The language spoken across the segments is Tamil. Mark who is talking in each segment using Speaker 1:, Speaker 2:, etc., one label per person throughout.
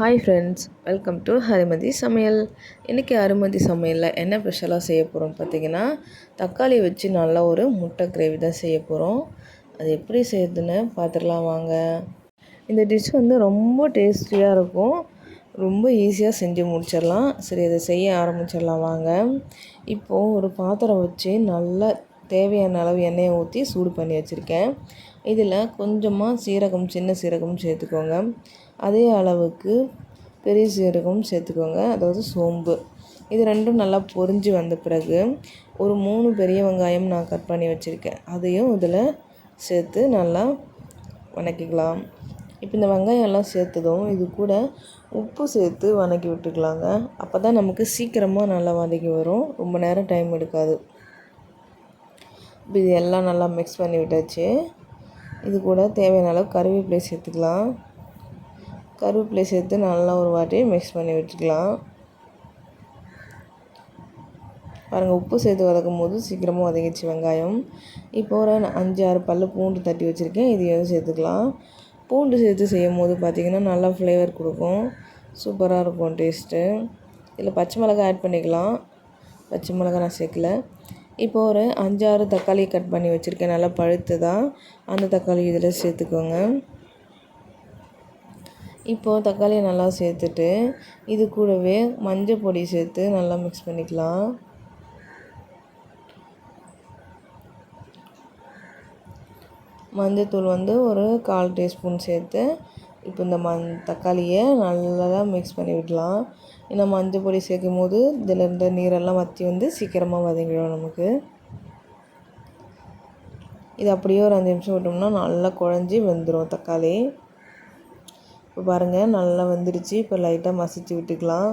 Speaker 1: ஹாய் ஃப்ரெண்ட்ஸ், வெல்கம் டு ஹரிமதி சமையல். இன்றைக்கி ஹரிமதி சமையலில் என்ன ஸ்பெஷலாக செய்ய போகிறோம்னு பார்த்தீங்கன்னா, தக்காளி வச்சு நல்லா ஒரு முட்டை கிரேவி தான் செய்ய போகிறோம். அது எப்படி செய்யுதுன்னு பார்த்துக்கலாம் வாங்க. இந்த டிஷ் வந்து ரொம்ப டேஸ்டியாக இருக்கும். ரொம்ப ஈஸியாக செஞ்சு முடிச்சிடலாம். சரி, அதை செய்ய ஆரம்பிச்சிடலாம் வாங்க. இப்போது ஒரு பாத்திரம் வச்சு நல்லா தேவையான அளவு எண்ணெயை ஊற்றி சூடு பண்ணி வச்சுருக்கேன். இதில் கொஞ்சமாக சீரகம், சின்ன சீரகம் சேர்த்துக்கோங்க. அதே அளவுக்கு பெரிய சீரகம் சேர்த்துக்கோங்க, அதாவது சோம்பு. இது ரெண்டும் நல்லா பொரிஞ்சு வந்த பிறகு ஒரு 3 பெரிய வெங்காயம் நான் கட் பண்ணி வச்சுருக்கேன். அதையும் இதில் சேர்த்து நல்லா வதக்கிக்கலாம். இப்போ இந்த வெங்காயம் எல்லாம் சேர்த்ததும் இது கூட உப்பு சேர்த்து வதக்கி விட்டுக்கலாங்க. அப்போ தான் நமக்கு சீக்கிரமாக நல்லா வதக்கி வரும், ரொம்ப நேரம் டைம் எடுக்காது. இப்போ இது எல்லாம் நல்லா மிக்ஸ் பண்ணி விட்டாச்சு. இது கூட தேவையான அளவு கருவேப்பிலை சேர்த்துக்கலாம். கருவேப்பிலை சேர்த்து நல்லா ஒரு வாட்டி மிக்ஸ் பண்ணி விட்டுக்கலாம். பாருங்கள், உப்பு சேர்த்து வதக்கும் போது சீக்கிரமாக வதங்கிச்சு வெங்காயம். இப்போ ஒரு 5-6 பல் பூண்டு தட்டி வச்சுருக்கேன், இதையும் சேர்த்துக்கலாம். பூண்டு சேர்த்து செய்யும் போது பார்த்திங்கன்னா நல்லா ஃப்ளேவர் கொடுக்கும், சூப்பராக இருக்கும் டேஸ்ட்டு. இதில் பச்சை மிளகாய் ஆட் பண்ணிக்கலாம். பச்சை மிளகாய் நான் சேர்க்கல. இப்போ ஒரு 5-6 தக்காளி கட் பண்ணி வச்சுருக்கேன், நல்லா பழுத்ததாக. அந்த தக்காளி இதில் சேர்த்துக்கோங்க. இப்போது தக்காளியை நல்லா சேர்த்துட்டு இது கூடவே மஞ்சள் பொடி சேர்த்து நல்லா மிக்ஸ் பண்ணிக்கலாம். மஞ்சத்தூள் வந்து ஒரு 1/4 டீஸ்பூன் சேர்த்து இப்போ இந்த தக்காளியை நல்லா மிக்ஸ் பண்ணி விடலாம். ஏன்னா மஞ்சள் பொடி சேர்க்கும் போது இதில் இருந்த நீரெல்லாம் வற்றி வந்து சீக்கிரமாக வதங்கிடும் நமக்கு. இது அப்படியே ஒரு 5 நிமிஷம் விட்டோம்னா நல்லா குழஞ்சி வெந்துடும் தக்காளி. இப்போ பாருங்கள், நல்லா வெந்துடுச்சு. இப்போ லைட்டாக மசிச்சு விட்டுக்கலாம்.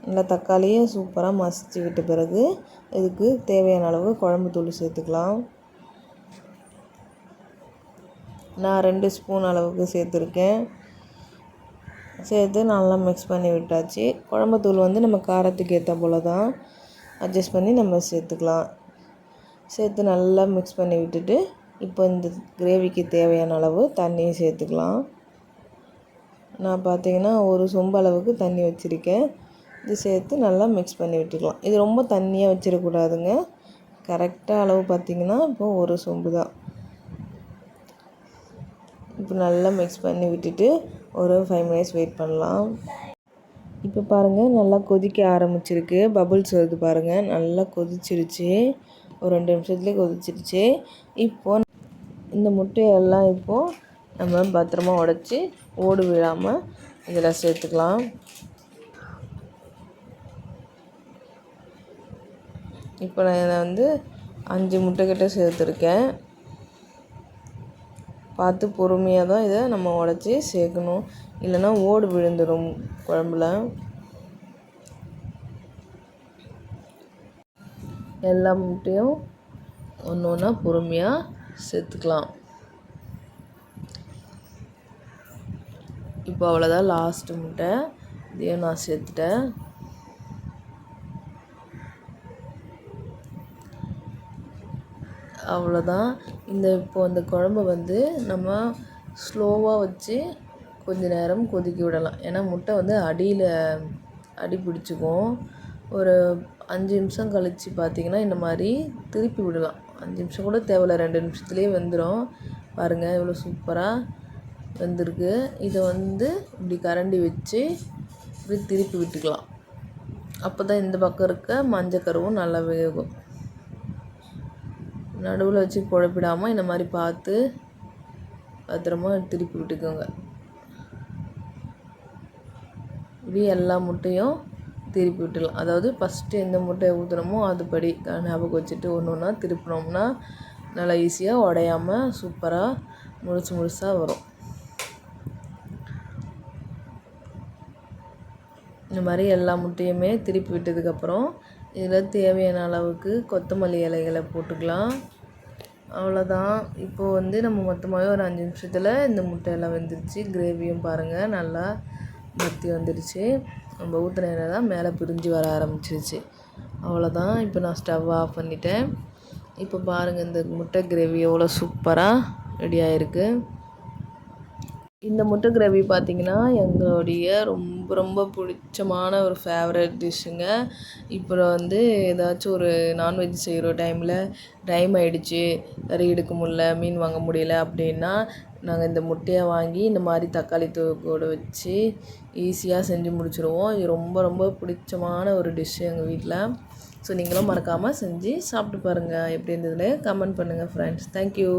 Speaker 1: நல்லா தக்காளியை சூப்பராக மசிச்சு விட்ட பிறகு இதுக்கு தேவையான அளவு குழம்பு தூள் சேர்த்துக்கலாம். நான் 2 ஸ்பூன் அளவுக்கு சேர்த்துருக்கேன். சேர்த்து நல்லா மிக்ஸ் பண்ணி விட்டாச்சு. குழம்புத்தூள் வந்து நம்ம காரத்துக்கு ஏற்ற போல் தான் அட்ஜஸ்ட் பண்ணி நம்ம சேர்த்துக்கலாம். சேர்த்து நல்லா மிக்ஸ் பண்ணி விட்டுட்டு இப்போ இந்த கிரேவிக்கு தேவையான அளவு தண்ணியும் சேர்த்துக்கலாம். நான் பார்த்திங்கன்னா ஒரு சொம்பு அளவுக்கு தண்ணி வச்சுருக்கேன். இது சேர்த்து நல்லா மிக்ஸ் பண்ணி விட்டுக்கலாம். இது ரொம்ப தண்ணியாக வச்சிடக்கூடாதுங்க. கரெக்டாக அளவு பார்த்திங்கன்னா இப்போது ஒரு சொம்பு தான். இப்போ நல்லா மிக்ஸ் பண்ணி விட்டுட்டு ஒரு 5 மினிட்ஸ் வெயிட் பண்ணலாம். இப்போ பாருங்கள், நல்லா கொதிக்க ஆரம்பிச்சிருக்கு. பபுள்ஸ் வருது பாருங்கள், நல்லா கொதிச்சிருச்சு. ஒரு 2 நிமிஷத்துலேயே கொதிச்சிருச்சு. இப்போது இந்த முட்டையெல்லாம் இப்போது நம்ம பத்திரமா உடச்சி ஓடு விழாமல் இதில் சேர்த்துக்கலாம். இப்போ நான் வந்து 5 முட்டைக்கிட்ட சேர்த்துருக்கேன். பார்த்து பொறுமையாக தான் இதை நம்ம உடச்சி சேர்க்கணும், இல்லைன்னா ஓடு விழுந்துடும் குழம்புல. எல்லா முட்டையும் ஒன்று ஒன்றா பொறுமையாக சேர்த்துக்கலாம். இப்போ அவ்வளோதான், லாஸ்ட்டு முட்டை இதையும் நான் சேர்த்துட்டேன். அவ்வளோதான். இப்போ அந்த குழம்பு வந்து நம்ம ஸ்லோவாக வச்சு கொஞ்ச நேரம் கொதிக்க விடலாம். ஏன்னா முட்டை வந்து அடி பிடிச்சிக்கும். ஒரு 5 நிமிஷம் கழித்து பார்த்திங்கன்னா இந்த மாதிரி திருப்பி விடலாம். 5 நிமிஷம் கூட தேவையில்ல, 2 நிமிஷத்துலேயே வெந்துடும். பாருங்கள், இவ்வளோ சூப்பராக வெந்திருக்கு. இதை வந்து இப்படி கரண்டி வச்சு இப்படி திருப்பி விட்டுக்கலாம். அப்போ தான் இந்த பக்கம் இருக்க மஞ்சள் கருவும் நல்லா வேகும். நடுவில் வச்சு குழப்பிடாமல் இந்த மாதிரி பார்த்து பத்திரமா திருப்பி விட்டுக்கோங்க. இப்படி எல்லா முட்டையும் திருப்பி விட்டுடலாம். அதாவது ஃபஸ்ட்டு எந்த முட்டையை ஊற்றுனமோ அதுபடி ஞாபகம் வச்சுட்டு ஒன்று ஒன்றா திருப்பினோம்னா நல்லா ஈஸியாக உடையாமல் சூப்பராக முழுசாக வரும். இந்த மாதிரி எல்லா முட்டையுமே திருப்பி விட்டதுக்கப்புறம் இதில் தேவையான அளவுக்கு கொத்தமல்லி இலைகளை போட்டுக்கலாம். அவ்வளோதான். இப்போது வந்து நம்ம மொத்தமாகவே ஒரு 5 நிமிஷத்தில் இந்த முட்டையெல்லாம் வெந்துருச்சு. கிரேவியும் பாருங்கள் நல்லா வற்றி வந்துடுச்சு. நம்ம ஊற்றின எண்ணெய் தான் மேலே பிரிஞ்சு வர ஆரம்பிச்சிருச்சு. அவ்வளோதான். இப்போ நான் ஸ்டவ் ஆஃப் பண்ணிட்டேன். இப்போ பாருங்கள், இந்த முட்டை கிரேவி எவ்வளோ சூப்பராக ரெடி ஆகிருக்கு. இந்த முட்டை கிரேவி பார்த்திங்கன்னா எங்களுடைய ரொம்ப ரொம்ப பிடிச்சமான ஒரு ஃபேவரட் டிஷ்ஷுங்க. இப்போ ஏதாச்சும் ஒரு நான்வெஜ் செய்கிற டைம் ஆகிடுச்சு, கறி எடுக்க முடில, மீன் வாங்க முடியல அப்படின்னா நாங்கள் இந்த முட்டையை வாங்கி இந்த மாதிரி தக்காளி தொக்கோடு வச்சு ஈஸியாக செஞ்சு முடிச்சுருவோம். இது ரொம்ப ரொம்ப பிடிச்சமான ஒரு டிஷ்ஷு எங்கள் வீட்டில். ஸோ நீங்களும் மறக்காமல் செஞ்சு சாப்பிட்டு பாருங்கள். எப்படி இருந்ததுன்னு கமெண்ட் பண்ணுங்கள் ஃப்ரெண்ட்ஸ். தேங்க்யூ.